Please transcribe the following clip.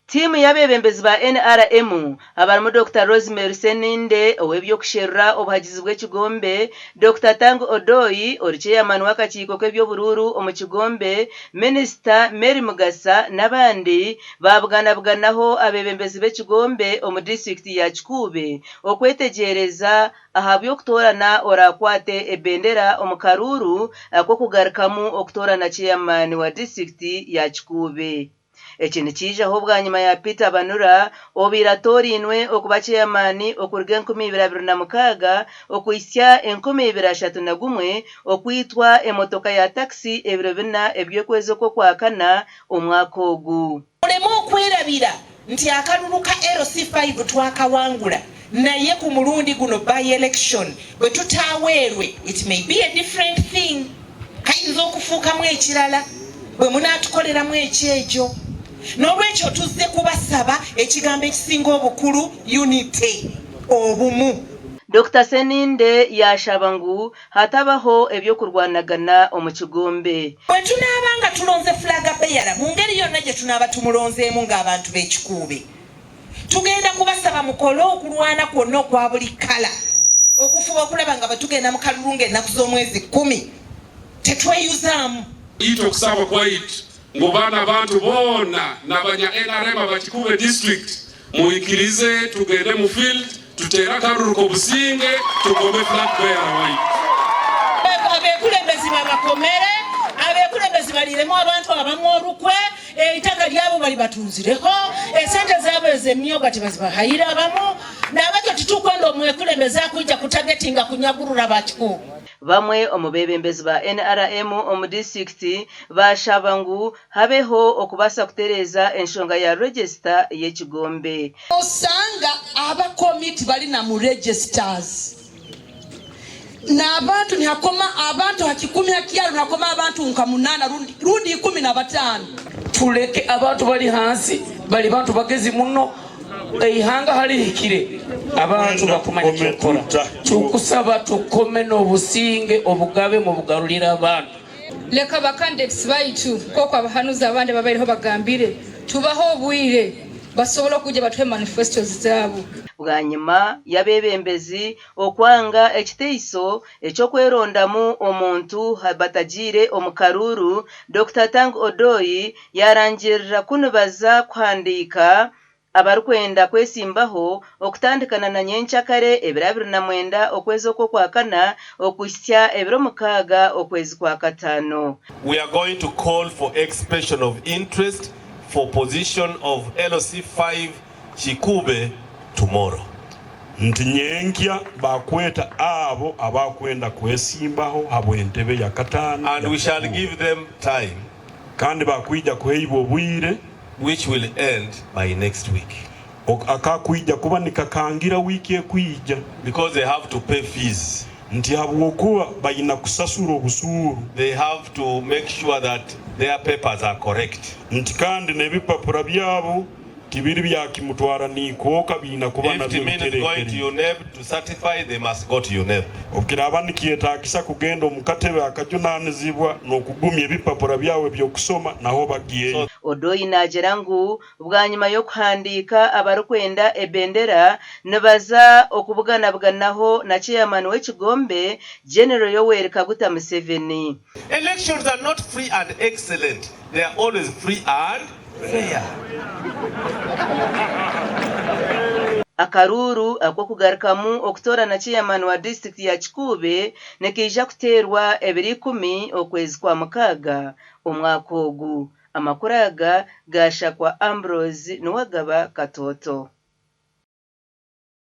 Timu y'abebembezi ba NRM abarimu Dr. Rosemary Seninde ow'ebyokusherra obuhagizi bw'ekigombe, Dr. Tango Odoyi chairman w'akakiiko k'ebyobururu omu kigombe, Minisita Mary Mugasa n'abandi babuganabuganaho abebembezi b'ekigombe omu district ya Kikuube okwetegereza aha by'okutoorana orakwate ebendera omu Karuru ak'okugarukamu okutoorana chairman wa district ya Kikuube. Eki nikiijaho bwanyuma ya Peter Banura obiratorinwe okuba chairman okuruga 2026 okwisya 2031 okwitwa emotoka ya taxi ebiro bina ebyokwezi kwa omwaka ogu. Olemu okwerabira nti akalulu ka LC5 twakawangula naye ku mulundi guno by election bwe tutaweerwe, it may be a different thing, kayinza okufuukamu ekirala bwe munaatukoleramu ekyejo. N'olwekyo tuzze kubasaba ekigambo ekisinga obukulu, unity, obumu. Dr. Seninde yashaba ngu hatabaho ebyokurwanagana omu kigombe. Bwe tunaabanga tulonze flaga beyala mu ngeri yonna gye tunaaba tumulonzeemu ng'abantu b'Ekikuube, tugenda kubasaba mukole okulwana kwonna okwa buli kala okufuba okulaba nga batugenda mu kalulu ng'ennaku z'omwezi 10 tetweyuzaamu. Okusaba kwaitu ngubana abantu bona nabanya NRM abakikuube district muikirize tugende mu field tutera Karuru ko Businge tugombe flag bearer white. Abekulembezi babakomere, abekulembezi baliremu abantu abamu olukwe, eitaka lyabo bali batunzireho, esente zaabwe ez'emmyoga tebazibahayira abamu, n'abatyo titukwenda omwekulembezi akujja kutagetinga kunyagurura bakikuube. Bamwe omubebembezi ba NRM omu district bashaba ngu habeho okubasa kutereza enshonga ya register y'ekigombe. Osanga abakomiti bali na mu registers n'abantu ntihakoma abantu hakikumi hakyalo nakoma abantu nka 8 rundi 15. Tuleke abantu bali hansi bali bantu bagezi muno eihanga halihikire abantu bakumanya kyokora kyukusaba tukome n'obusinge obugabe mu bugarulira abantu. Leka bakandidats baitu koko abahanuza abandi babaliho bagambire tubaho obwire basobola kujja batwe manifestos zaabo. Bwanyuma y'abebembezi okwanga ekiteiso ekyokwerondamu omuntu batagire omu Karuru, Dr. Tango Odoyi yarangirira kunubaza kuhandika abarikwenda kwesimbaho okutandikana na nyenkyakare ebiro 29 okwezi kwa kana okwisya ebiro 6 okwezi kwa gatano. We are going to call for expression of interest for position of LC5 Kikuube tomorrow. Ntinyenkya bakweta abo abakwenda kwesimbaho abwentebe ya katano, and we shall give them time kandi bakwija kuheibo bwire which will end by next week. Akakwija kuba nikakangira wiki ekwija because they have to pay fees. Nti habwokuba bayina kusasura obusuru. They have to make sure that their papers are correct. Nti kandi nebipapura byabo kibiri byakimutwara nikoka bina kuba na biterekere. Going to UNEP to certify, they must go to UNEP. Okirabani kiyetakisa kugenda omukatebe akajunanizibwa n'okugumya ebipapura byawe byokusoma naho bagiye. Odoyi nagira ngu bwanyuma yo kuhandika abarikwenda ebendera nibaza okubuganabuganaho na chairman w'ekigombe General Yoweri Kaguta Museveni. Elections are not free and excellent. They are always free and fair. Akaruru akokugarukamu okutoorana chairman wa district ya Kikuube nekija kuterwa 10 okwezi kwa mukaga omwaka ogu. Amakuru aga gashakwa Ambrose Nuwagaba Katoto.